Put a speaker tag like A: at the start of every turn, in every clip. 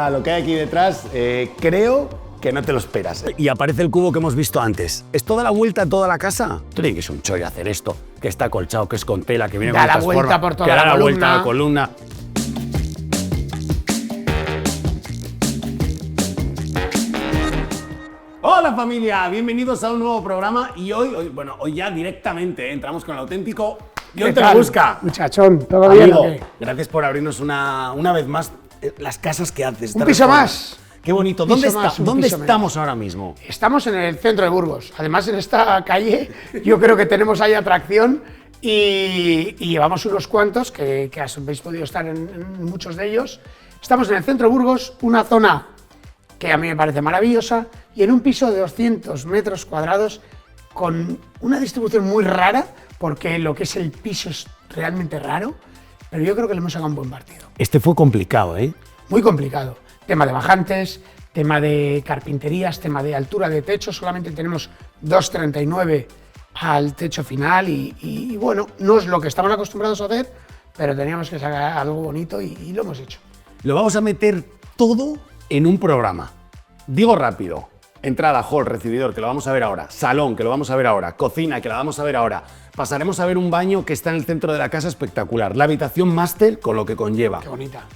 A: A lo que hay aquí detrás, creo que no te lo esperas. Y aparece el cubo que hemos visto antes. ¿Es toda la vuelta a toda la casa? Tú tienes que es un chollo hacer esto, que está acolchado, que es con tela, que viene con
B: da la vuelta por toda la columna.
A: Da la vuelta a la columna. Hola familia, bienvenidos a un nuevo programa y hoy ya directamente entramos con el auténtico Jon te lo busca.
B: Muchachón, ¿todo bien o qué?
A: Gracias por abrirnos una vez más las casas que haces.
B: Un piso más.
A: Qué bonito. ¿Dónde estamos ahora mismo?
B: Estamos en el centro de Burgos. Además, en esta calle yo creo que tenemos ahí atracción y llevamos unos cuantos que habéis podido estar en muchos de ellos. Estamos en el centro de Burgos, una zona que a mí me parece maravillosa y en un piso de 200 metros cuadrados con una distribución muy rara, porque lo que es el piso es realmente raro, pero yo creo que le hemos sacado un buen partido.
A: Este fue complicado, ¿eh?
B: Muy complicado. Tema de bajantes, tema de carpinterías, tema de altura de techo. Solamente tenemos 2,39 al techo final y bueno, no es lo que estamos acostumbrados a hacer, pero teníamos que sacar algo bonito y lo hemos hecho.
A: Lo vamos a meter todo en un programa. Digo rápido. Entrada, hall, recibidor, que lo vamos a ver ahora. Salón, que lo vamos a ver ahora. Cocina, que la vamos a ver ahora. Pasaremos a ver un baño que está en el centro de la casa, espectacular. La habitación máster, con lo que conlleva.
B: Qué bonita.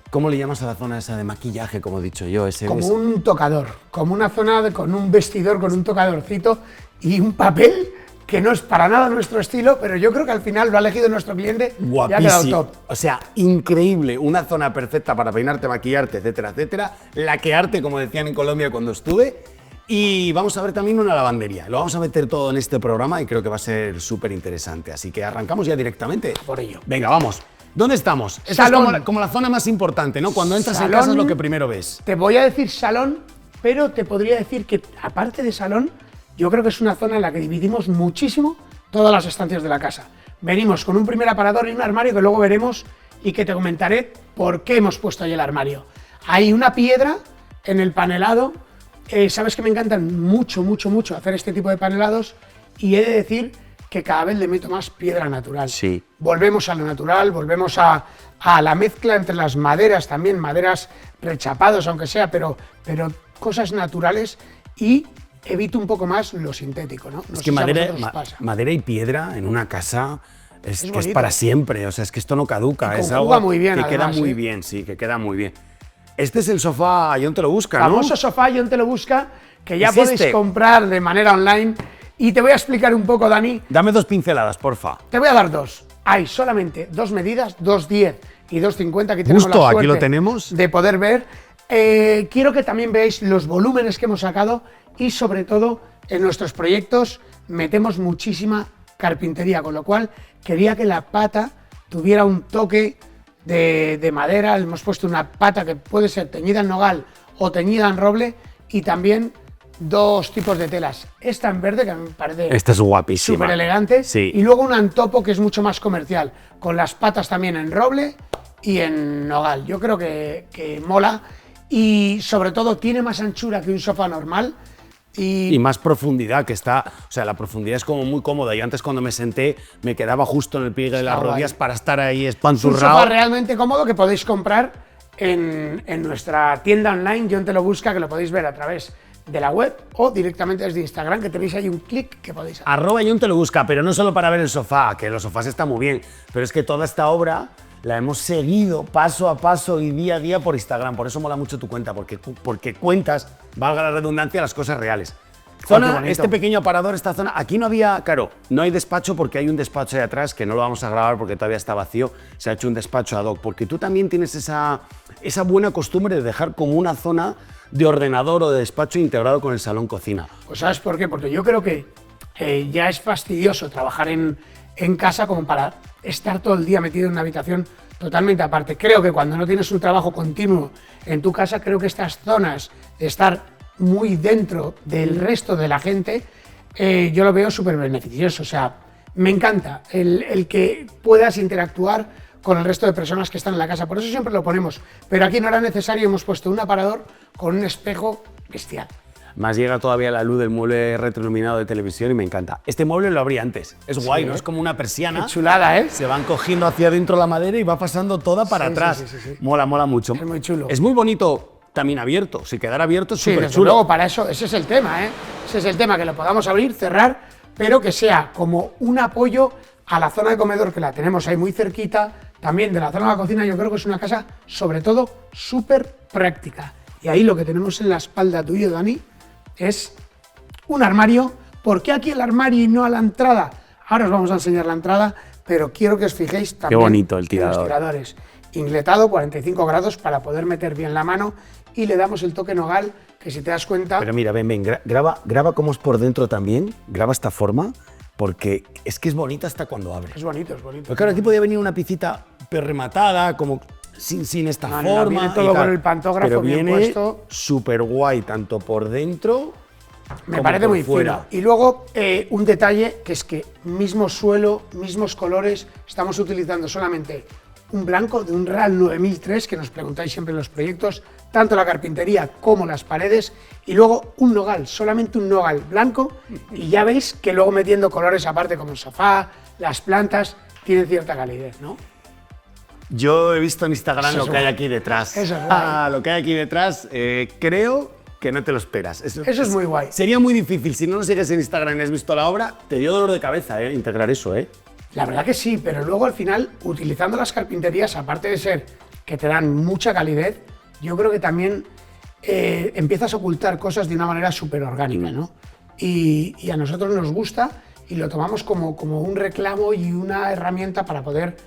A: ¿Cómo le llamas a la zona esa de maquillaje, como he dicho yo?
B: Como un tocador, como una zona con un vestidor, con un tocadorcito y un papel que no es para nada nuestro estilo, pero yo creo que al final lo ha elegido nuestro cliente.
A: Guapísimo.
B: Y ha quedado top.
A: O sea, increíble. Una zona perfecta para peinarte, maquillarte, etcétera, etcétera. Laquearte, como decían en Colombia cuando estuve. Y vamos a ver también una lavandería. Lo vamos a meter todo en este programa y creo que va a ser súper interesante. Así que arrancamos ya directamente.
B: Por ello.
A: Venga, vamos. ¿Dónde estamos? Esta
B: Salón.
A: Es como la zona más importante, ¿no? Cuando entras
B: Salón,
A: en casa es lo que primero ves.
B: Te voy a decir salón, pero te podría decir que aparte de salón, yo creo que es una zona en la que dividimos muchísimo todas las estancias de la casa. Venimos con un primer aparador y un armario que luego veremos y que te comentaré por qué hemos puesto ahí el armario. Hay una piedra en el panelado. Sabes que me encantan mucho hacer este tipo de panelados y he de decir que cada vez le meto más piedra natural.
A: Sí.
B: Volvemos a lo natural, volvemos a la mezcla entre las maderas también, maderas rechapados aunque sea, pero cosas naturales y evito un poco más lo sintético, ¿no?
A: Es que madera y piedra en una casa es para siempre, o sea, es que esto no caduca. Es algo
B: muy bien,
A: que queda
B: además,
A: muy bien, sí, que queda muy bien. Este es el sofá Jon te lo busca, ¿no?
B: Famoso sofá Jon te lo busca, que ya
A: ¿Es
B: podéis
A: este?
B: comprar de manera online. Y te voy a explicar un poco, Dani.
A: Dame 2 pinceladas, porfa.
B: Te voy a dar 2. Hay solamente 2 medidas, 2,10 y 2,50, que tenemos
A: Justo
B: la
A: aquí
B: suerte
A: lo tenemos.
B: de poder ver. Quiero que también veáis los volúmenes que hemos sacado y sobre todo en nuestros proyectos metemos muchísima carpintería, con lo cual quería que la pata tuviera un toque de madera. Le hemos puesto una pata que puede ser teñida en nogal o teñida en roble y también 2 tipos de telas. Esta en verde, que me parece
A: Esta es guapísima.
B: súper elegante,
A: Sí.
B: y luego un antopo que es mucho más comercial, con las patas también en roble y en nogal. Yo creo que mola y sobre todo tiene más anchura que un sofá normal.
A: Y más profundidad, que está, o sea, la profundidad es como muy cómoda. Yo antes cuando me senté me quedaba justo en el pliegue de las rodillas para estar ahí
B: Es un
A: espanzurrado.
B: sofá realmente cómodo que podéis comprar en nuestra tienda online, Jon te lo busca, que lo podéis ver a través de la web o directamente desde Instagram, que tenéis ahí un clic que podéis hacer.
A: @Jon te lo busca, pero no solo para ver el sofá, que los sofás están muy bien, pero es que toda esta obra la hemos seguido paso a paso y día a día por Instagram. Por eso mola mucho tu cuenta, porque cuentas, valga la redundancia, las cosas reales. Zona, este pequeño aparador, esta zona, aquí no había, claro, no hay despacho porque hay un despacho ahí atrás que no lo vamos a grabar porque todavía está vacío, se ha hecho un despacho ad hoc, porque tú también tienes esa buena costumbre de dejar como una zona de ordenador o de despacho integrado con el salón cocina.
B: Pues ¿sabes por qué? Porque yo creo que ya es fastidioso trabajar en casa como para estar todo el día metido en una habitación totalmente aparte. Creo que cuando no tienes un trabajo continuo en tu casa, creo que estas zonas de estar muy dentro del resto de la gente, yo lo veo súper beneficioso. O sea, me encanta el que puedas interactuar con el resto de personas que están en la casa. Por eso siempre lo ponemos. Pero aquí no era necesario, hemos puesto un aparador con un espejo bestial.
A: Más llega todavía la luz del mueble retroiluminado de televisión y me encanta. Este mueble lo abrí antes. Es guay, ¿no? Es como una persiana.
B: Qué chulada, ¿eh?
A: Se van cogiendo hacia adentro la madera y va pasando toda para atrás.
B: Sí.
A: Mola mucho.
B: Es muy chulo.
A: Es muy bonito también abierto. Si quedara abierto es
B: Sí,
A: súper
B: desde
A: chulo.
B: luego, para eso, ese es el tema, ¿eh? Ese es el tema, que lo podamos abrir, cerrar, pero que sea como un apoyo a la zona de comedor, que la tenemos ahí muy cerquita, también de la zona de la cocina. Yo creo que es una casa, sobre todo, súper práctica. Y ahí lo que tenemos en la espalda tuyo, Dani, es un armario. ¿Por qué aquí el armario y no a la entrada? Ahora os vamos a enseñar la entrada, pero quiero que os fijéis también
A: bonito el
B: en
A: tirador.
B: los tiradores. Ingletado, 45 grados para poder meter bien la mano, y le damos el toque nogal, que si te das cuenta...
A: Pero mira, ven, graba cómo es por dentro también, graba esta forma, porque es que es bonita hasta cuando abre.
B: Es bonito, es bonito.
A: Pero claro, aquí podía venir una piscita rematada, como sin esta
B: No, no,
A: forma.
B: viene todo
A: y tal.
B: con el pantógrafo
A: pero
B: bien
A: viene
B: puesto.
A: súper guay, tanto por dentro
B: Me
A: como
B: parece
A: por
B: muy
A: fuera.
B: fino. Y luego un detalle, que es que mismo suelo, mismos colores, estamos utilizando solamente un blanco de un Real 9003, que nos preguntáis siempre en los proyectos, tanto la carpintería como las paredes, y luego un nogal, solamente un nogal blanco, y ya veis que luego metiendo colores aparte como el sofá, las plantas, tienen cierta calidez, ¿no?
A: Yo he visto en Instagram
B: Eso
A: lo
B: es
A: que hay
B: guay.
A: aquí detrás.
B: Eso es guay.
A: Lo que hay aquí detrás, creo que no te lo esperas.
B: Eso es muy guay.
A: Sería muy difícil, si no nos sigues en Instagram y has visto la obra, te dio dolor de cabeza integrar eso, ¿eh?
B: La verdad que sí, pero luego al final, utilizando las carpinterías, aparte de ser que te dan mucha calidez, yo creo que también empiezas a ocultar cosas de una manera súper orgánica, ¿no? Y a nosotros nos gusta y lo tomamos como un reclamo y una herramienta para poder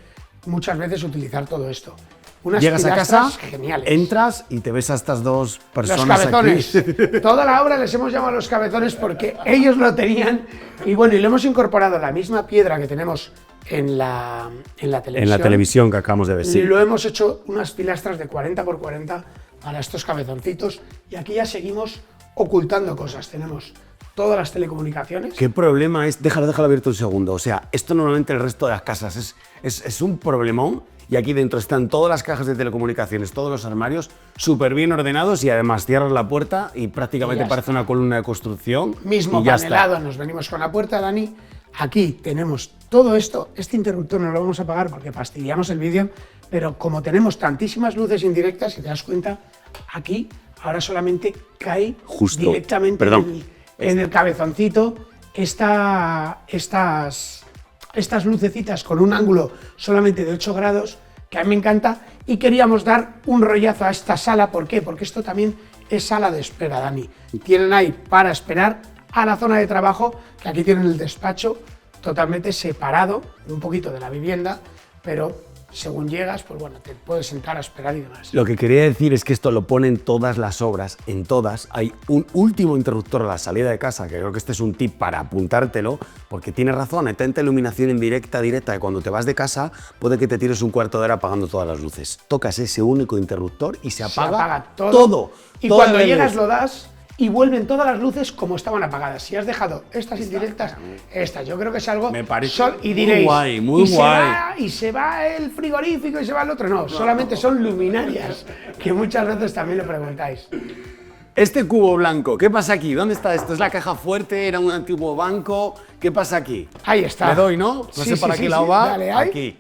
B: muchas veces utilizar todo esto. Unas
A: Llegas a casa,
B: pilastras geniales.
A: entras y te ves a estas dos
B: Los
A: personas
B: cabezones.
A: aquí.
B: Toda la obra les hemos llamado los cabezones porque ellos lo tenían. Y bueno, y le hemos incorporado la misma piedra que tenemos en la televisión.
A: En la televisión que acabamos de ver, sí.
B: Lo hemos hecho unas pilastras de 40 por 40 para estos cabezoncitos. Y aquí ya seguimos ocultando cosas. Tenemos todas las telecomunicaciones.
A: ¿Qué problema es? Déjalo abierto un segundo. O sea, esto normalmente el resto de las casas es un problemón. Y aquí dentro están todas las cajas de telecomunicaciones, todos los armarios, súper bien ordenados, y además cierras la puerta y prácticamente
B: Y ya
A: parece una columna de construcción.
B: Mismo
A: y ya
B: panelado,
A: está.
B: nos venimos con la puerta, Dani. Aquí tenemos todo esto. Este interruptor no lo vamos a apagar porque fastidiamos el vídeo, pero como tenemos tantísimas luces indirectas, si te das cuenta, aquí ahora solamente cae
A: Justo.
B: directamente
A: Perdón.
B: en el cabezoncito estas lucecitas con un ángulo solamente de 8 grados, que a mí me encanta, y queríamos dar un rollazo a esta sala. ¿Por qué? Porque esto también es sala de espera, Dani. Tienen ahí para esperar a la zona de trabajo, que aquí tienen el despacho totalmente separado, un poquito de la vivienda, pero según llegas, pues bueno, te puedes sentar a esperar y demás.
A: Lo que quería decir es que esto lo ponen todas las obras, en todas. Hay un último interruptor a la salida de casa, que creo que este es un tip para apuntártelo, porque tienes razón, hay tanta iluminación indirecta, directa, que cuando te vas de casa puede que te tires un cuarto de hora apagando todas las luces. Tocas ese único interruptor y se apaga, todo.
B: Y
A: todas
B: cuando
A: las
B: llegas
A: luces.
B: lo das y vuelven todas las luces como estaban apagadas. Si has dejado estas indirectas, estas, yo creo que es algo...
A: Me parece
B: y
A: muy
B: diréis,
A: guay, muy guay.
B: Y se va el frigorífico y se va el otro. No, solamente son luminarias, que muchas veces también lo preguntáis.
A: Este cubo blanco, ¿qué pasa aquí? ¿Dónde está esto? ¿Es la caja fuerte? ¿Era un antiguo banco? ¿Qué pasa aquí?
B: Ahí está.
A: Le doy, ¿no? No
B: Sí,
A: sé
B: sí,
A: para
B: sí,
A: qué
B: sí.
A: lado va.
B: Dale, ahí.
A: Aquí.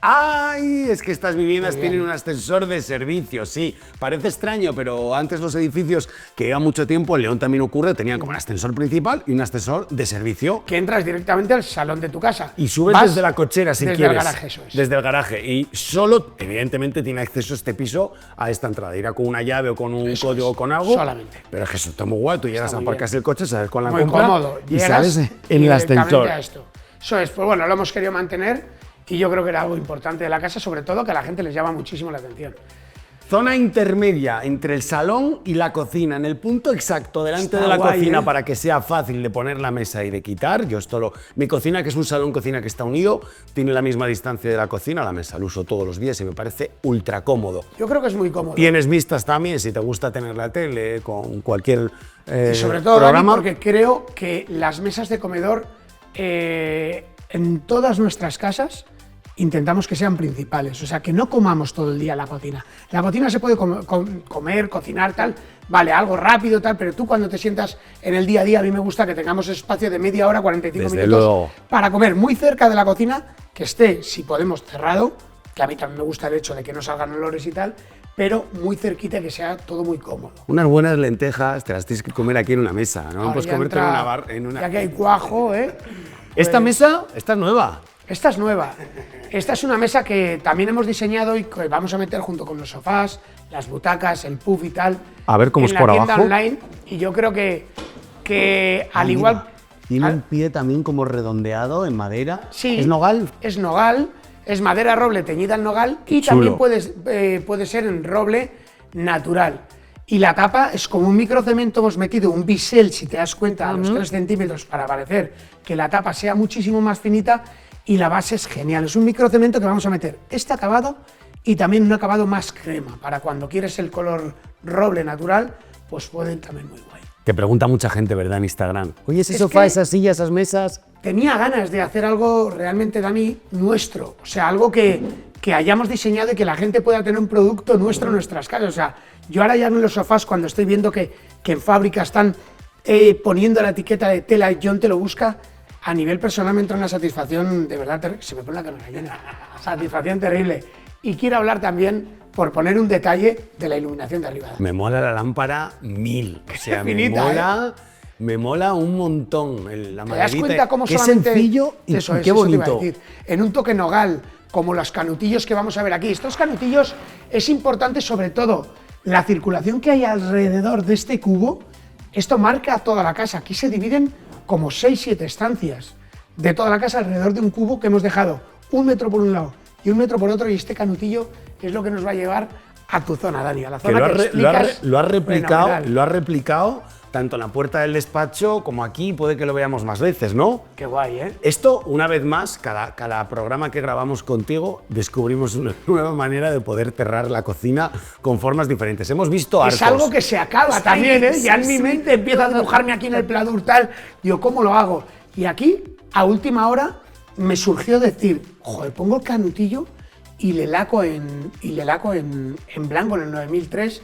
A: ¡Ay! Es que estas viviendas
B: Muy bien.
A: tienen un ascensor de servicio, sí. Parece extraño, pero antes los edificios que llevan mucho tiempo, en León también ocurre, tenían como un ascensor principal y un ascensor de servicio.
B: Que entras directamente al salón de tu casa.
A: Y subes
B: Vas
A: desde la cochera si
B: desde
A: quieres.
B: el garaje, eso es.
A: Desde el garaje. Y solo, evidentemente, tiene acceso este piso a esta entrada. Irá con una llave o con un
B: Eso
A: código
B: es.
A: o con algo.
B: Solamente.
A: Pero es que eso está muy guay. Tú llegas,
B: muy
A: aparcas
B: bien.
A: el coche, sales con la
B: Muy
A: compra
B: cómodo.
A: y
B: Llegas
A: sales en el
B: directamente
A: ascensor.
B: a esto. Eso es, pues bueno, lo hemos querido mantener y yo creo que era algo importante de la casa, sobre todo que a la gente les llama muchísimo la atención.
A: Zona intermedia entre el salón y la cocina, en el punto exacto delante
B: Está
A: de la
B: guay,
A: cocina,
B: ¿eh?
A: para que sea fácil de poner la mesa y de quitar. Mi cocina, que es un salón-cocina que está unido, tiene la misma distancia de la cocina a la mesa. Lo uso todos los días y me parece ultra cómodo.
B: Yo creo que es muy cómodo.
A: Tienes vistas también, si te gusta tener la tele con cualquier
B: Y sobre todo,
A: programa.
B: Dani, porque creo que las mesas de comedor en todas nuestras casas intentamos que sean principales, o sea, que no comamos todo el día en la cocina. La cocina se puede comer, cocinar, tal, vale, algo rápido, tal, pero tú cuando te sientas en el día a día, a mí me gusta que tengamos espacio de media hora, 45
A: Desde
B: minutos,
A: luego.
B: para comer muy cerca de la cocina, que esté, si podemos, cerrado, que a mí también me gusta el hecho de que no salgan olores y tal, pero muy cerquita, que sea todo muy cómodo.
A: Unas buenas lentejas te las tienes que comer aquí en una mesa, ¿no?
B: Ahora
A: Puedes
B: ya
A: comerte
B: entra-
A: en una...
B: Ya que hay cuajo, ¿eh?
A: Esta mesa, esta es nueva.
B: Esta es nueva. Esta es una mesa que también hemos diseñado y que vamos a meter junto con los sofás, las butacas, el puff y tal.
A: A ver cómo
B: en
A: es
B: la
A: por
B: tienda
A: abajo.
B: online. Y yo creo que al
A: Mira,
B: igual...
A: tiene
B: al-
A: un pie también como redondeado en madera.
B: Sí.
A: ¿Es nogal?
B: Es nogal, es madera roble teñida en nogal y
A: chulo.
B: también puede ser en roble natural. Y la tapa es como un microcemento, hemos metido un bisel, si te das cuenta, a los 3 centímetros para parecer que la tapa sea muchísimo más finita y la base es genial. Es un microcemento que vamos a meter este acabado y también un acabado más crema, para cuando quieres el color roble natural, pues pueden también muy guay.
A: Te pregunta mucha gente, ¿verdad? En Instagram. Oye, ese
B: Es
A: sofá,
B: que-
A: esas sillas, esas mesas...
B: Tenía ganas de hacer algo realmente, Dani, nuestro. O sea, algo que hayamos diseñado y que la gente pueda tener un producto nuestro en nuestras casas. O sea, yo ahora ya en los sofás, cuando estoy viendo que en fábrica están poniendo la etiqueta de tela y John te lo busca, a nivel personal me entra una satisfacción de verdad, se me pone la cara llena. Satisfacción terrible. Y quiero hablar también, por poner un detalle, de la iluminación de arriba.
A: Me mola la lámpara 1000. O sea,
B: finita,
A: me mola un montón. La
B: ¿Te das
A: maderita,
B: cuenta cómo
A: qué
B: solamente...
A: sencillo y
B: Eso es,
A: qué
B: eso te iba a
A: bonito.
B: decir. En un toque nogal, como los canutillos que vamos a ver aquí. Estos canutillos es importante sobre todo la circulación que hay alrededor de este cubo. Esto marca toda la casa. Aquí se dividen como 6-7 estancias de toda la casa alrededor de un cubo que hemos dejado 1 metro por un lado y 1 metro por otro, y este canutillo es lo que nos va a llevar a tu zona, Dani, a la
A: Que
B: zona
A: lo
B: que
A: has
B: explicas fenomenal.
A: lo has replicado tanto en la puerta del despacho como aquí, puede que lo veamos más veces, ¿no?
B: Qué guay, ¿eh?
A: Esto, una vez más, cada programa que grabamos contigo, descubrimos una nueva manera de poder cerrar la cocina con formas diferentes. Hemos visto arcos.
B: Es algo que se acaba también, ¿eh? Ya en mi mente empieza a dibujarme aquí en el pladur tal. Digo, ¿cómo lo hago? Y aquí, a última hora, me surgió decir, joder, pongo el canutillo y le laco en blanco, en el 9003.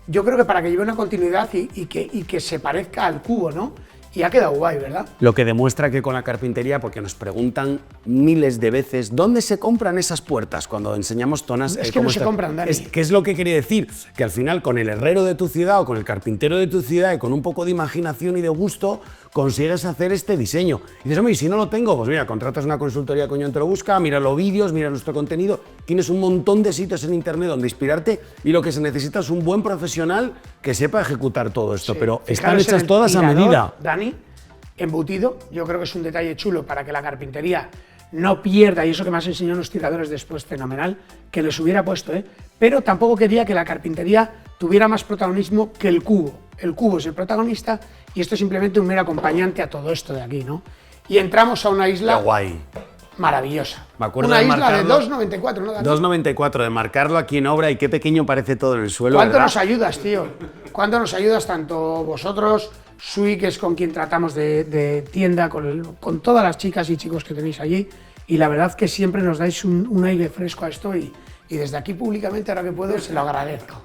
B: Yo creo que para que lleve una continuidad y que se parezca al cubo, ¿no? Y ha quedado guay, ¿verdad?
A: Lo que demuestra que con la carpintería, porque nos preguntan miles de veces, ¿dónde se compran esas puertas? Cuando enseñamos zonas...
B: Es que
A: cómo
B: no se compran, Dani.
A: ¿Qué es lo que quería decir? Que al final con el herrero de tu ciudad o con el carpintero de tu ciudad y con un poco de imaginación y de gusto, consigues hacer este diseño. Y dices, hombre, ¿y si no lo tengo? Pues mira, contratas una consultoría con John Te Lo Busca, mira los vídeos, mira nuestro contenido, tienes un montón de sitios en internet donde inspirarte y lo que se necesita es un buen profesional que sepa ejecutar todo esto, pero están
B: Fijaros en
A: hechas
B: el
A: todas a
B: tirador,
A: medida.
B: Dani, embutido, yo creo que es un detalle chulo para que la carpintería no pierda, y eso que me has enseñado los tiradores después, fenomenal, que les hubiera puesto, ¿eh? Pero tampoco quería que la carpintería tuviera más protagonismo que el cubo. El cubo es el protagonista y esto es simplemente un mero acompañante a todo esto de aquí, ¿no? Y entramos a una isla
A: Qué guay.
B: maravillosa.
A: Me acuerdo
B: una
A: de
B: isla
A: marcarlo.
B: de 2,94, ¿no, Dani?
A: 2,94, de marcarlo aquí en obra y qué pequeño parece todo en el suelo.
B: ¿Cuánto
A: ¿verdad?
B: nos ayudas, tío? ¿Cuánto nos ayudas tanto vosotros, Sui, que es con quien tratamos de tienda, con todas las chicas y chicos que tenéis allí? Y la verdad que siempre nos dais un aire fresco a esto y desde aquí públicamente, ahora que puedo, se lo agradezco.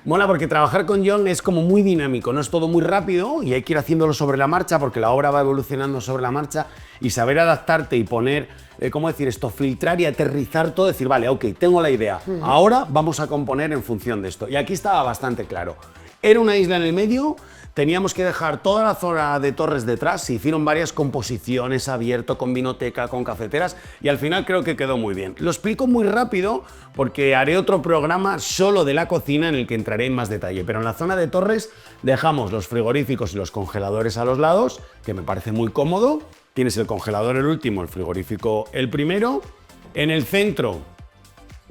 A: Mola porque trabajar con John es como muy dinámico, no es todo muy rápido y hay que ir haciéndolo sobre la marcha porque la obra va evolucionando sobre la marcha y saber adaptarte y poner, ¿cómo decir esto? Filtrar y aterrizar todo, decir, vale, ok, tengo la idea, ahora vamos a componer en función de esto. Y aquí estaba bastante claro. Era una isla en el medio, teníamos que dejar toda la zona de torres detrás, se hicieron varias composiciones abierto con vinoteca, con cafeteras y al final creo que quedó muy bien. Lo explico muy rápido porque haré otro programa solo de la cocina en el que entraré en más detalle, pero en la zona de torres dejamos los frigoríficos y los congeladores a los lados, que me parece muy cómodo. Tienes el congelador el último, el frigorífico el primero. En el centro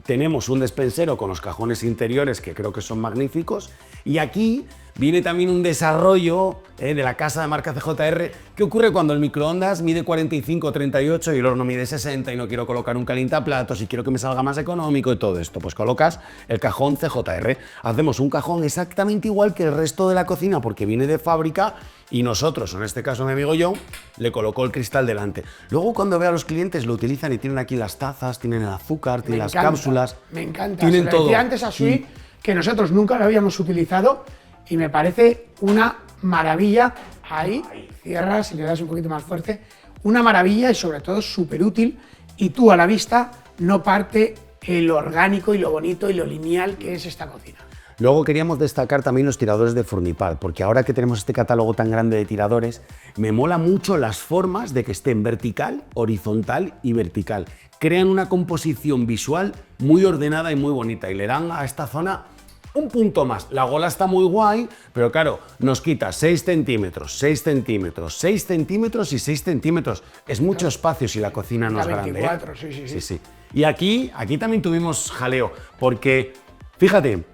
A: tenemos un despensero con los cajones interiores que creo que son magníficos y aquí viene también un desarrollo de la casa de marca CJR. ¿Qué ocurre cuando el microondas mide 45 38 y el horno mide 60 y no quiero colocar un calientaplatos y quiero que me salga más económico y todo esto? Pues colocas el cajón CJR. Hacemos un cajón exactamente igual que el resto de la cocina porque viene de fábrica y nosotros, en este caso mi amigo John, le colocó el cristal delante. Luego cuando veo a los clientes lo utilizan y tienen aquí las tazas, tienen el azúcar, tienen las cápsulas.
B: Me encanta.
A: Tienen
B: Se lo
A: todo.
B: decía antes a Sui que nosotros nunca lo habíamos utilizado y me parece una maravilla. Ahí, cierras y le das un poquito más fuerte. Una maravilla y sobre todo súper útil y tú a la vista no parte lo orgánico y lo bonito y lo lineal que es esta cocina.
A: Luego queríamos destacar también los tiradores de Furnipal, porque ahora que tenemos este catálogo tan grande de tiradores, me mola mucho las formas de que estén vertical, horizontal y vertical. Crean una composición visual muy ordenada y muy bonita y le dan a esta zona un punto más. La gola está muy guay, pero claro, nos quita 6 centímetros, 6 centímetros, 6 centímetros y 6 centímetros. Es mucho espacio si la cocina no es grande.
B: 24, sí.
A: Y aquí también tuvimos jaleo, porque, fíjate,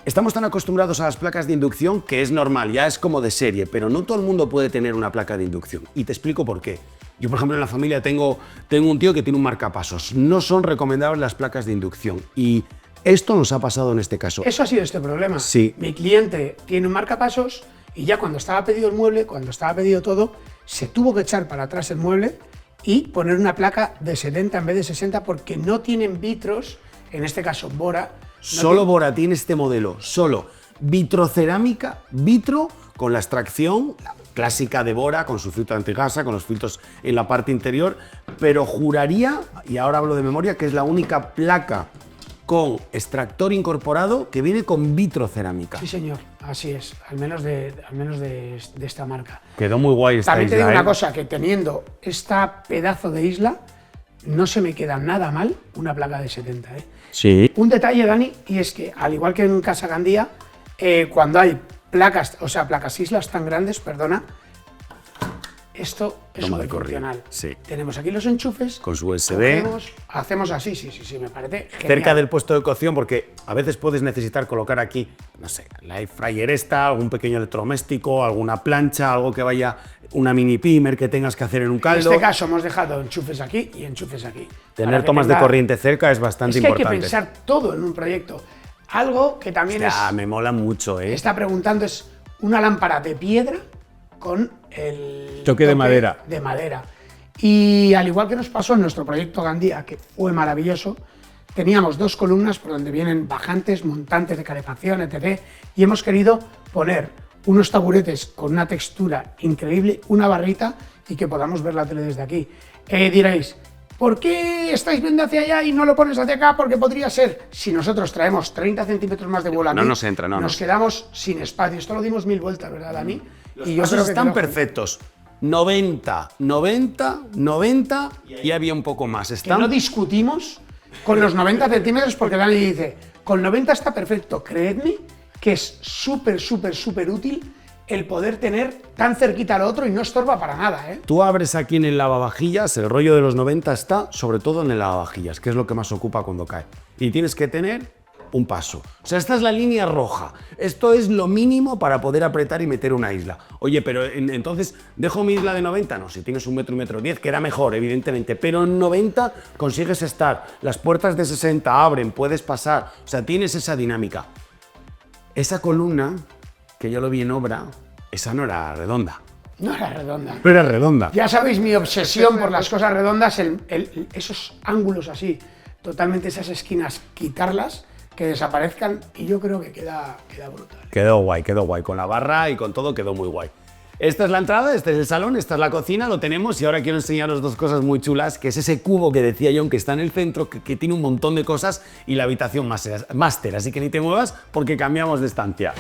A: estamos tan acostumbrados a las placas de inducción que es normal, ya es como de serie, pero no todo el mundo puede tener una placa de inducción. Y te explico por qué. Yo, por ejemplo, en la familia tengo un tío que tiene un marcapasos. No son recomendables las placas de inducción. Y esto nos ha pasado en este caso.
B: Eso ha sido este problema.
A: Sí.
B: Mi cliente tiene un marcapasos y ya cuando estaba pedido el mueble, cuando estaba pedido todo, se tuvo que echar para atrás el mueble y poner una placa de 70 en vez de 60 porque no tienen vitros, en este caso Bora.
A: Solo Bora tiene este modelo, solo vitrocerámica, vitro con la extracción clásica de Bora, con su filtro antigasa, con los filtros en la parte interior, pero juraría, y ahora hablo de memoria, que es la única placa con extractor incorporado que viene con vitrocerámica.
B: Sí, señor, así es, al menos de esta marca.
A: Quedó muy guay esta
B: También
A: isla,
B: te digo
A: ¿eh?
B: una cosa, que teniendo esta pedazo de isla, no se me queda nada mal una placa de 70, ¿eh?
A: Sí.
B: Un detalle, Dani, y es que, al igual que en Casa Gandía, cuando hay placas, o sea, placas islas tan grandes, perdona, esto es
A: Toma
B: muy
A: de corriente,
B: funcional.
A: sí.
B: Tenemos aquí los enchufes.
A: Con su USB.
B: Hacemos así, sí, me parece genial.
A: Cerca del puesto de cocción, porque a veces puedes necesitar colocar aquí, no sé, la air fryer esta, algún pequeño electrodoméstico, alguna plancha, algo que vaya, una mini pimer que tengas que hacer en un caldo.
B: En este caso hemos dejado enchufes aquí y enchufes aquí.
A: Tener tomas de corriente cerca es bastante importante.
B: Hay que pensar todo en un proyecto. Algo que también
A: me mola mucho, ¿eh?
B: está preguntando es una lámpara de piedra con el
A: toque de madera.
B: Y al igual que nos pasó en nuestro proyecto Gandía, que fue maravilloso, teníamos 2 columnas por donde vienen bajantes, montantes de calefacción, etc. Y hemos querido poner unos taburetes con una textura increíble, una barrita y que podamos ver la tele desde aquí. Diréis, ¿por qué estáis viendo hacia allá y no lo pones hacia acá? Porque podría ser, si nosotros traemos 30 centímetros más de vuelo aquí, nos quedamos sin espacio. Esto lo dimos 1000 vueltas, ¿verdad, Dani?
A: Y yo creo que están perfectos. 90, 90, 90 y había un poco más.
B: Que no discutimos con los 90 centímetros porque Dani dice, con 90 está perfecto. Creedme que es súper útil el poder tener tan cerquita al otro y no estorba para nada, ¿eh?
A: Tú abres aquí en el lavavajillas, el rollo de los 90 está sobre todo en el lavavajillas, que es lo que más ocupa cuando cae. Y tienes que tener un paso. O sea, esta es la línea roja. Esto es lo mínimo para poder apretar y meter una isla. Oye, pero entonces, ¿dejo mi isla de 90? No, si tienes 1 metro y 1,10 metros, que era mejor, evidentemente, pero en 90 consigues estar. Las puertas de 60 abren, puedes pasar. O sea, tienes esa dinámica. Esa columna, que yo lo vi en obra, esa no era redonda.
B: No era redonda.
A: No era redonda.
B: Ya sabéis mi obsesión por las cosas redondas, esos ángulos así, totalmente esas esquinas, quitarlas, que desaparezcan, y yo creo que queda brutal.
A: Quedó guay, con la barra y con todo quedó muy guay. Esta es la entrada, este es el salón, esta es la cocina, lo tenemos, y ahora quiero enseñaros 2 cosas muy chulas, que es ese cubo que decía John que está en el centro, que tiene un montón de cosas, y la habitación máster, así que ni te muevas porque cambiamos de estancia.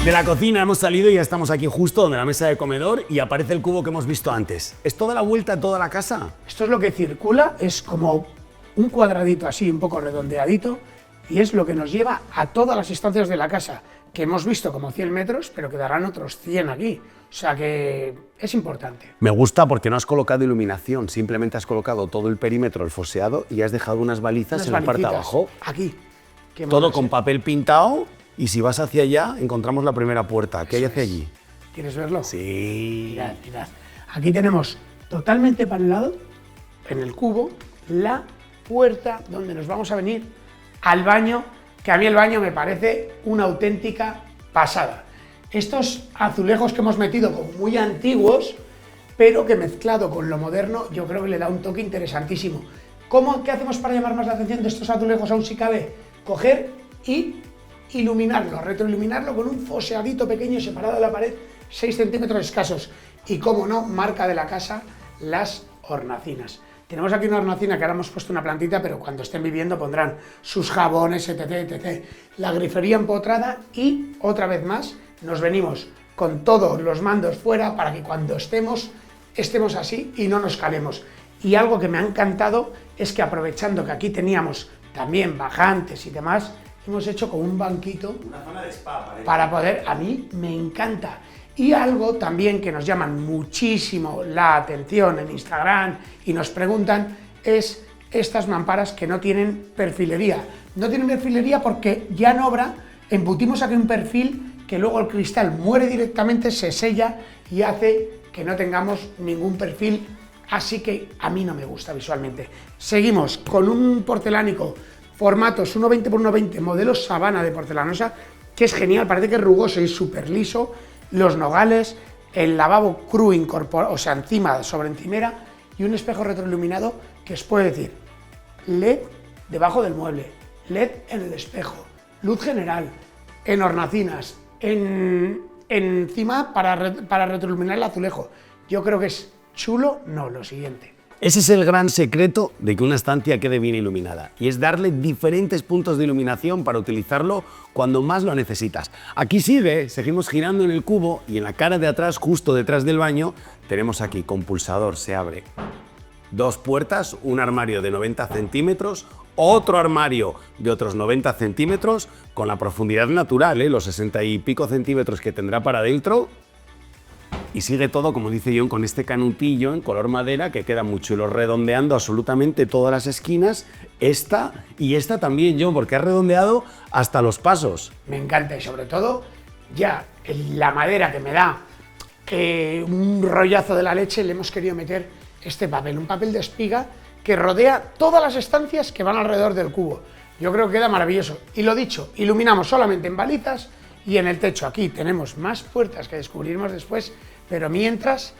A: De la cocina hemos salido y ya estamos aquí justo donde la mesa de comedor y aparece el cubo que hemos visto antes. ¿Es toda la vuelta a toda la casa?
B: Esto es lo que circula, es como un cuadradito así, un poco redondeadito, y es lo que nos lleva a todas las estancias de la casa, que hemos visto como 100 metros, pero quedarán otros 100 aquí. O sea que es importante.
A: Me gusta porque no has colocado iluminación, simplemente has colocado todo el perímetro, el foseado, y has dejado unas balizas en la parte de abajo.
B: Aquí.
A: Todo con papel pintado. Y si vas hacia allá, encontramos la primera puerta. ¿Qué hay hacia allí?
B: ¿Quieres verlo?
A: Sí.
B: Mirad. Aquí tenemos totalmente panelado, en el cubo, la puerta donde nos vamos a venir al baño, que a mí el baño me parece una auténtica pasada. Estos azulejos que hemos metido como muy antiguos, pero que mezclado con lo moderno, yo creo que le da un toque interesantísimo. ¿Qué hacemos para llamar más la atención de estos azulejos aún si cabe? Coger y iluminarlo, retroiluminarlo con un foseadito pequeño separado de la pared, 6 centímetros escasos. Y como no, marca de la casa, las hornacinas. Tenemos aquí una hornacina que ahora hemos puesto una plantita, pero cuando estén viviendo pondrán sus jabones, etc. La grifería empotrada y, otra vez más, nos venimos con todos los mandos fuera para que cuando estemos así y no nos calemos. Y algo que me ha encantado es que aprovechando que aquí teníamos también bajantes y demás, hemos hecho como un banquito.
A: Una zona de spa,
B: para poder, a mí me encanta. Y algo también que nos llaman muchísimo la atención en Instagram y nos preguntan es estas mamparas que no tienen perfilería. No tienen perfilería porque ya en obra embutimos aquí un perfil que luego el cristal muere directamente, se sella y hace que no tengamos ningún perfil, así que a mí no me gusta visualmente. Seguimos con un porcelánico, formatos 1,20 x 1,20, modelo Sabana de porcelanosa, que es genial, parece que es rugoso y súper liso. Los nogales, el lavabo cru incorporado, o sea, encima, sobre encimera, y un espejo retroiluminado que os puede decir LED debajo del mueble, LED en el espejo, luz general, en hornacinas, encima para retroiluminar el azulejo. Yo creo que es chulo, no, lo siguiente.
A: Ese es el gran secreto de que una estancia quede bien iluminada, y es darle diferentes puntos de iluminación para utilizarlo cuando más lo necesitas. Aquí seguimos girando en el cubo y en la cara de atrás, justo detrás del baño, tenemos aquí con pulsador, se abre 2 puertas, un armario de 90 centímetros, otro armario de otros 90 centímetros, con la profundidad natural, los 60 y pico centímetros que tendrá para adentro. Y sigue todo, como dice John, con este canutillo en color madera que queda muy chulo, redondeando absolutamente todas las esquinas. Esta y esta también, John, porque ha redondeado hasta los pasos.
B: Me encanta y sobre todo ya la madera que me da un rollazo de la leche, le hemos querido meter este papel, un papel de espiga que rodea todas las estancias que van alrededor del cubo. Yo creo que queda maravilloso. Y lo dicho, iluminamos solamente en balizas y en el techo. Aquí tenemos más puertas que descubriremos después, pero mientras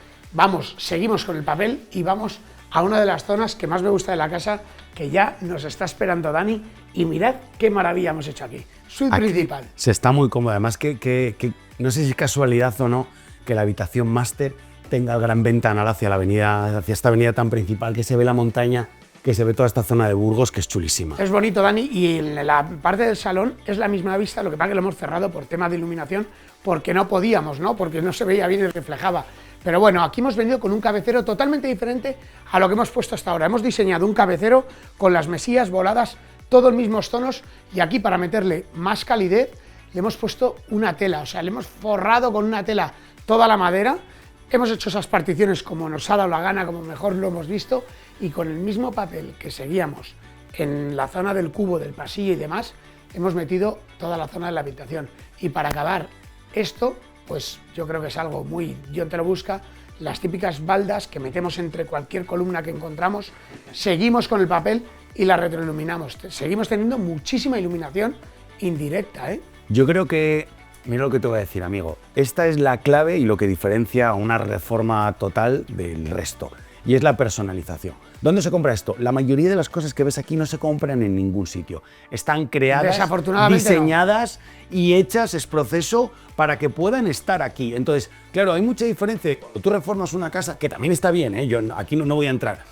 B: seguimos con el papel y vamos a una de las zonas que más me gusta de la casa, que ya nos está esperando Dani, y mirad qué maravilla hemos hecho aquí. Suite principal.
A: Se está muy cómodo, además que no sé si es casualidad o no, que la habitación máster tenga el gran ventanal hacia la avenida, hacia esta avenida tan principal, que se ve la montaña, que se ve toda esta zona de Burgos, que es chulísima.
B: Es bonito, Dani, y en la parte del salón es la misma vista, lo que pasa que lo hemos cerrado por tema de iluminación, porque no podíamos, ¿no? Porque no se veía bien y reflejaba. Pero bueno, aquí hemos venido con un cabecero totalmente diferente a lo que hemos puesto hasta ahora. Hemos diseñado un cabecero con las mesías voladas, todos mismos tonos, y aquí para meterle más calidez le hemos puesto una tela, o sea, le hemos forrado con una tela toda la madera. Hemos hecho esas particiones como nos ha dado la gana, como mejor lo hemos visto, y con el mismo papel que seguíamos en la zona del cubo, del pasillo y demás, hemos metido toda la zona de la habitación. Y para acabar esto, pues yo creo que es algo muy John te lo busca, las típicas baldas que metemos entre cualquier columna que encontramos, seguimos con el papel y la retroiluminamos. Seguimos teniendo muchísima iluminación indirecta, ¿eh?
A: Yo creo que, mira lo que te voy a decir, amigo, esta es la clave y lo que diferencia a una reforma total del resto, y es la personalización. ¿Dónde se compra esto? La mayoría de las cosas que ves aquí no se compran en ningún sitio. Están creadas, diseñadas y hechas, es proceso para que puedan estar aquí. Entonces, claro, hay mucha diferencia. Cuando tú reformas una casa, que también está bien, yo aquí no voy a entrar.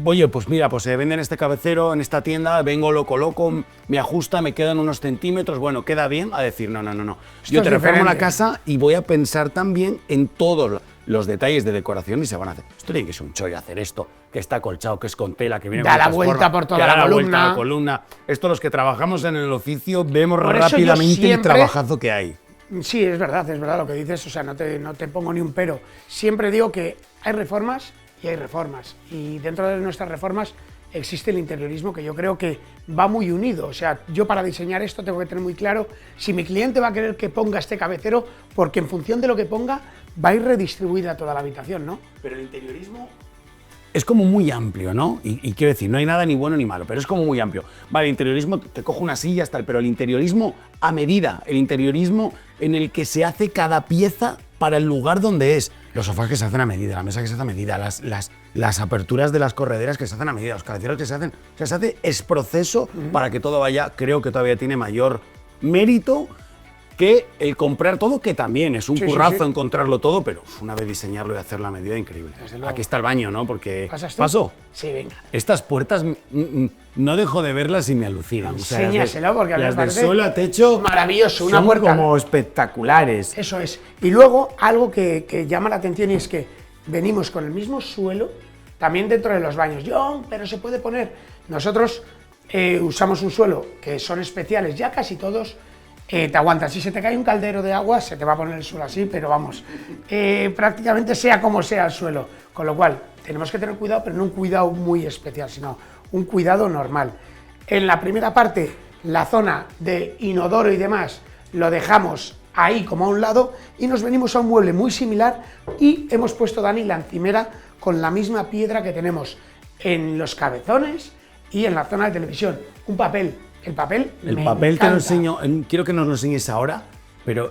A: Oye, pues mira, pues se venden este cabecero en esta tienda, vengo, lo coloco, me ajusta, me quedan unos centímetros, bueno, queda bien, a decir, no. Yo te reformo la casa y voy a pensar también en todos los detalles de decoración y se van a hacer. Esto tiene que ser un chollo hacer esto, que está acolchado, que es con tela, que viene
B: da
A: con
B: la vuelta por toda la
A: columna. Esto los que trabajamos en el oficio vemos rápidamente el trabajazo que hay.
B: Sí, es verdad lo que dices, o sea, no te pongo ni un pero. Siempre digo que hay reformas y hay reformas, y dentro de nuestras reformas existe el interiorismo, que yo creo que va muy unido. O sea, yo para diseñar esto tengo que tener muy claro si mi cliente va a querer que ponga este cabecero, porque en función de lo que ponga va a ir redistribuida toda la habitación, ¿no?
A: Pero el interiorismo es como muy amplio, ¿no? Y quiero decir, no hay nada ni bueno ni malo, pero es como muy amplio. Vale, el interiorismo, te cojo una silla, tal, pero el interiorismo a medida, el interiorismo en el que se hace cada pieza para el lugar donde es. Los sofás que se hacen a medida, la mesa que se hace a medida, las aperturas de las correderas que se hacen a medida, los cabeceros que se hacen. O sea, se hace es proceso para que todo vaya. Creo que todavía tiene mayor mérito que el comprar todo, que también es un currazo encontrarlo todo, pero una vez diseñarlo y hacerlo a medida, increíble. Aquí está el baño, ¿no? Porque ¿paso?
B: Sí, venga.
A: Estas puertas no dejo de verlas y me alucinan.
B: Enséñaselo, porque
A: las del suelo a techo
B: maravilloso, una
A: son
B: puerta
A: como espectaculares.
B: Eso es. Y luego algo que llama la atención y es que venimos con el mismo suelo también dentro de los baños. Pero se puede poner. Nosotros usamos un suelo que son especiales, ya casi todos. Te aguantan. Si se te cae un caldero de agua, se te va a poner el suelo así, pero vamos, prácticamente sea como sea el suelo. Con lo cual, tenemos que tener cuidado, pero no un cuidado muy especial, sino un cuidado normal. En la primera parte, la zona de inodoro y demás, lo dejamos ahí como a un lado y nos venimos a un mueble muy similar y hemos puesto, Dani, la encimera con la misma piedra que tenemos en los cabezones y en la zona de televisión. Un papel. El papel
A: te lo enseño, quiero que nos lo enseñes ahora, pero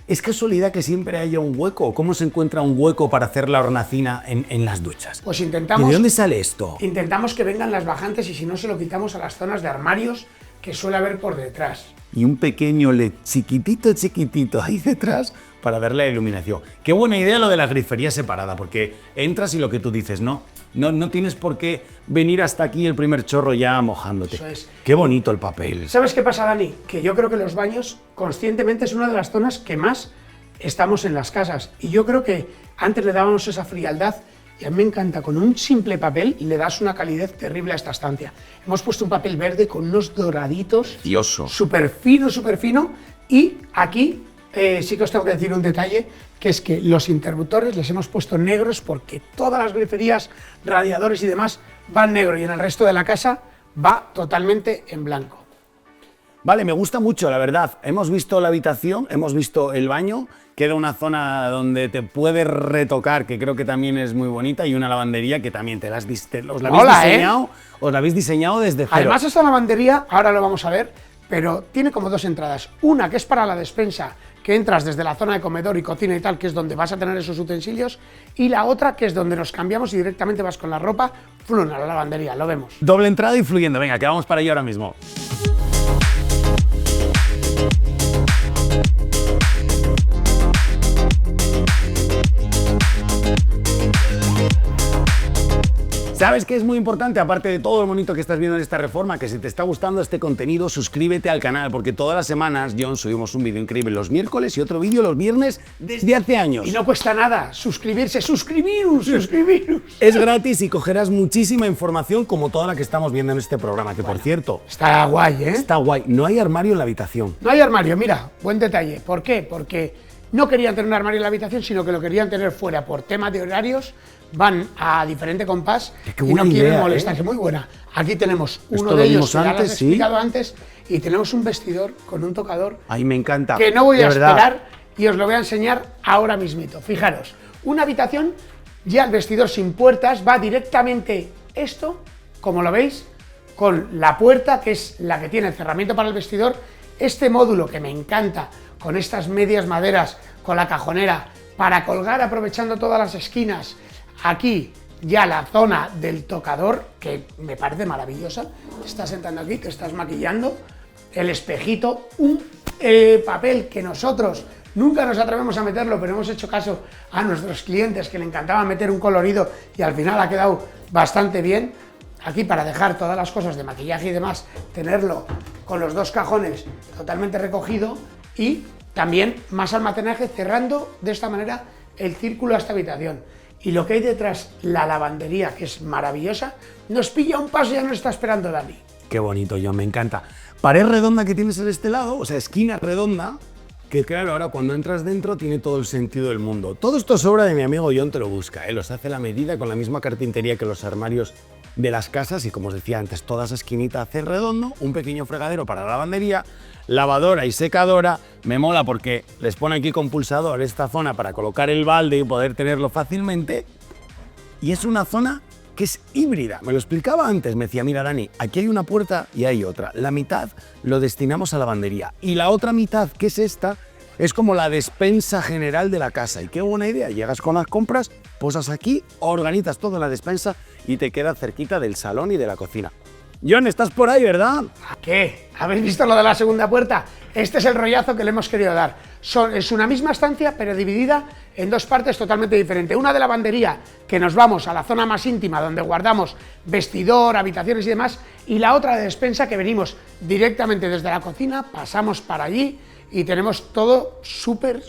A: ¿es casualidad que siempre haya un hueco? ¿Cómo se encuentra un hueco para hacer la hornacina en las duchas?
B: Pues intentamos...
A: ¿Y de dónde sale esto?
B: Intentamos que vengan las bajantes y si no se lo quitamos a las zonas de armarios que suele haber por detrás.
A: Y un pequeño LED chiquitito ahí detrás para ver la iluminación. Qué buena idea lo de la grifería separada, porque entras y lo que tú dices, no tienes por qué venir hasta aquí el primer chorro ya mojándote.
B: Eso es.
A: Qué bonito el papel.
B: ¿Sabes qué pasa, Dani? Que yo creo que los baños, conscientemente, es una de las zonas que más estamos en las casas. Y yo creo que antes le dábamos esa frialdad y a mí me encanta, con un simple papel le das una calidez terrible a esta estancia. Hemos puesto un papel verde con unos doraditos.
A: Precioso.
B: Súper fino. Y aquí sí que os tengo que decir un detalle, que es que los interruptores les hemos puesto negros porque todas las griferías, radiadores y demás van negro y en el resto de la casa va totalmente en blanco.
A: Vale, me gusta mucho, la verdad. Hemos visto la habitación, hemos visto el baño, queda una zona donde te puedes retocar, que creo que también es muy bonita, y una lavandería que también os la habéis diseñado desde cero.
B: Además, esta lavandería, ahora lo vamos a ver, pero tiene como dos entradas. Una que es para la despensa, que entras desde la zona de comedor y cocina y tal, que es donde vas a tener esos utensilios, y la otra que es donde nos cambiamos y directamente vas con la ropa, a la lavandería, lo vemos.
A: Doble entrada y fluyendo, venga, que vamos para allá ahora mismo. ¿Sabes qué es muy importante? Aparte de todo lo bonito que estás viendo en esta reforma, que si te está gustando este contenido, suscríbete al canal, porque todas las semanas, John, subimos un vídeo increíble los miércoles y otro vídeo los viernes desde hace años.
B: Y no cuesta nada, suscribirse, suscribiros.
A: Es gratis y cogerás muchísima información como toda la que estamos viendo en este programa, que por cierto...
B: Está guay, ¿eh?
A: Está guay. No hay armario en la habitación.
B: No hay armario, mira, buen detalle. ¿Por qué? Porque no querían tener un armario en la habitación, sino que lo querían tener fuera por tema de horarios. Van a diferente compás y no quieren molestar, que muy buena. Aquí tenemos uno de ellos que ya lo has explicado antes y tenemos un vestidor con un tocador.
A: Ay, me encanta.
B: Que no voy a esperar y os lo voy a enseñar ahora mismito. Fijaros, una habitación, ya el vestidor sin puertas, va directamente esto, como lo veis, con la puerta, que es la que tiene el cerramiento para el vestidor, este módulo que me encanta, con estas medias maderas, con la cajonera, para colgar aprovechando todas las esquinas. Aquí ya la zona del tocador, que me parece maravillosa. Te estás sentando aquí, te estás maquillando. El espejito, un papel que nosotros nunca nos atrevemos a meterlo, pero hemos hecho caso a nuestros clientes que le encantaba meter un colorido y al final ha quedado bastante bien. Aquí para dejar todas las cosas de maquillaje y demás, tenerlo con los dos cajones totalmente recogido y también más almacenaje, cerrando de esta manera el círculo a esta habitación. Y lo que hay detrás, la lavandería, que es maravillosa, nos pilla un paso y ya nos está esperando Dani.
A: Qué bonito, John, me encanta. Pared redonda que tienes en este lado, o sea, esquina redonda, que claro, ahora cuando entras dentro tiene todo el sentido del mundo. Todo esto es obra de mi amigo John Te Lo Busca, los hace a la medida con la misma carpintería que los armarios de las casas y como os decía antes, toda esa esquinita hace redondo, un pequeño fregadero para la lavandería, lavadora y secadora. Me mola porque les pone aquí con pulsador esta zona para colocar el balde y poder tenerlo fácilmente. Y es una zona que es híbrida. Me lo explicaba antes, me decía, mira Dani, aquí hay una puerta y hay otra. La mitad lo destinamos a lavandería y la otra mitad, que es esta, Es como la despensa general de la casa. Y qué buena idea. Llegas con las compras, posas aquí, organizas todo en la despensa y te queda cerquita del salón y de la cocina. John, estás por ahí, ¿verdad?
B: ¿Qué? ¿Habéis visto lo de la segunda puerta? Este es el rollazo que le hemos querido dar. Es una misma estancia, pero dividida en dos partes totalmente diferentes. Una de lavandería, que nos vamos a la zona más íntima, donde guardamos vestidor, habitaciones y demás, y la otra de despensa, que venimos directamente desde la cocina, pasamos para allí y tenemos todo súper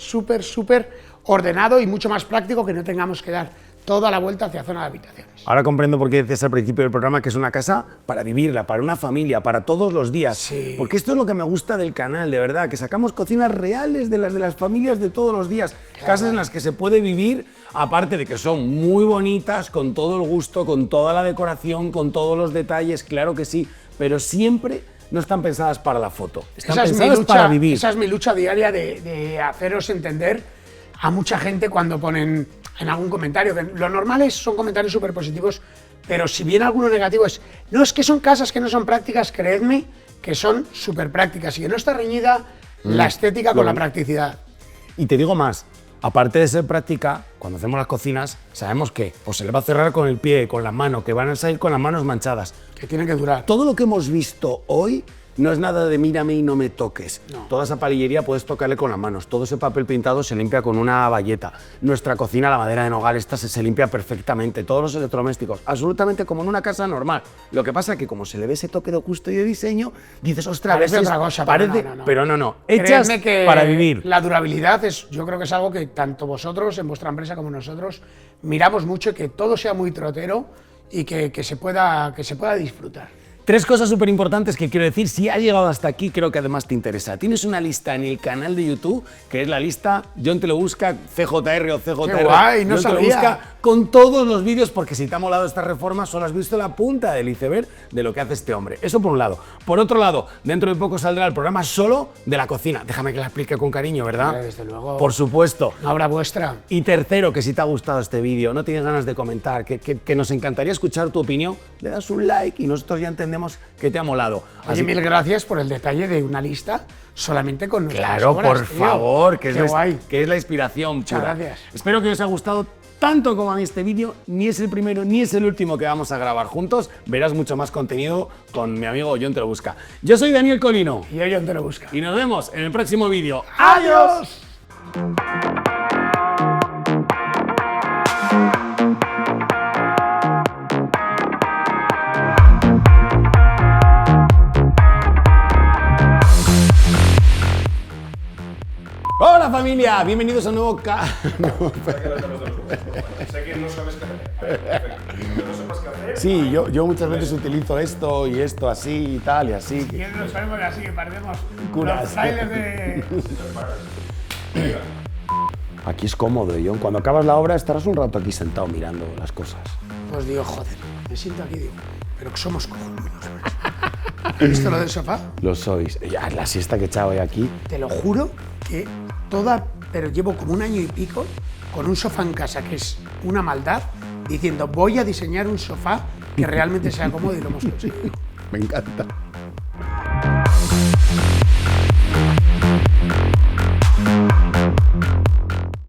B: ordenado y mucho más práctico, que no tengamos que dar toda la vuelta hacia zona de habitaciones.
A: Ahora comprendo por qué decías al principio del programa que es una casa para vivirla, para una familia, para todos los días.
B: Sí.
A: Porque esto es lo que me gusta del canal, de verdad, que sacamos cocinas reales de las familias de todos los días. Claro. Casas en las que se puede vivir, aparte de que son muy bonitas, con todo el gusto, con toda la decoración, con todos los detalles, claro que sí, pero siempre no están pensadas para la foto, están pensadas para vivir.
B: Esa es mi lucha diaria de haceros entender a mucha gente cuando ponen en algún comentario, que lo normal son comentarios súper positivos, pero si viene alguno negativo no, es que son casas que no son prácticas, creedme que son súper prácticas y que no está reñida la estética con la practicidad.
A: Y te digo más, aparte de ser práctica, cuando hacemos las cocinas, sabemos que pues se le va a cerrar con el pie, con la mano, que van a salir con las manos manchadas.
B: Que tienen que durar.
A: Todo lo que hemos visto hoy no es nada de mírame y no me toques. No. Toda esa palillería puedes tocarle con las manos. Todo ese papel pintado se limpia con una bayeta. Nuestra cocina, la madera de nogal, esta se limpia perfectamente. Todos los electrodomésticos, absolutamente como en una casa normal. Lo que pasa es que como se le ve ese toque de gusto y de diseño, dices, ostras,
B: parece otra cosa,
A: parece, pero no. Hechas para vivir.
B: La durabilidad yo creo que es algo que tanto vosotros en vuestra empresa como nosotros miramos mucho, y que todo sea muy trotero y que se pueda disfrutar.
A: 3 cosas súper importantes que quiero decir. Si has llegado hasta aquí, creo que además te interesa. Tienes una lista en el canal de YouTube, que es la lista John te lo busca, CJR o CJR.
B: ¡Qué guay! No sabía.
A: Te lo busca con todos los vídeos, porque si te ha molado esta reforma, solo has visto la punta del iceberg de lo que hace este hombre. Eso por un lado. Por otro lado, dentro de poco saldrá el programa solo de la cocina. Déjame que la explique con cariño, ¿verdad?
B: Desde luego.
A: Por supuesto.
B: Una obra vuestra.
A: Y tercero, que si te ha gustado este vídeo, no tienes ganas de comentar, que nos encantaría escuchar tu opinión, le das un like y nosotros ya entendemos que te ha molado.
B: Oye, mil gracias por el detalle de una lista solamente con nuestras
A: Claro,
B: obras,
A: por favor, que es la inspiración.
B: Muchas gracias.
A: Espero que os haya gustado tanto como a mí este vídeo. Ni es el primero ni es el último que vamos a grabar juntos. Verás mucho más contenido con mi amigo John te lo busca. Yo soy Daniel Colino.
B: Y yo John te lo busca.
A: Y nos vemos en el próximo vídeo.
B: ¡Adiós!
A: Hola familia, bienvenidos a un nuevo
C: Sé que no sabes qué hacer. No sepas qué hacer.
A: Sí, yo muchas veces utilizo esto y esto así y tal y así.
B: Y nos ponemos así, que parecemos
A: Curas.
B: los trailers de...
A: Aquí es cómodo, John. Cuando acabas la obra estarás un rato aquí sentado mirando las cosas.
B: Pues digo, joder, me siento aquí y digo, pero que somos cojonudos. ¿Has visto lo del sofá?
A: Lo sois. Ya, la siesta que he echado hoy aquí.
B: Te lo juro que pero llevo como un año y pico con un sofá en casa, que es una maldad, diciendo, voy a diseñar un sofá que realmente sea cómodo, y lo hemos conseguido.
A: Me encanta.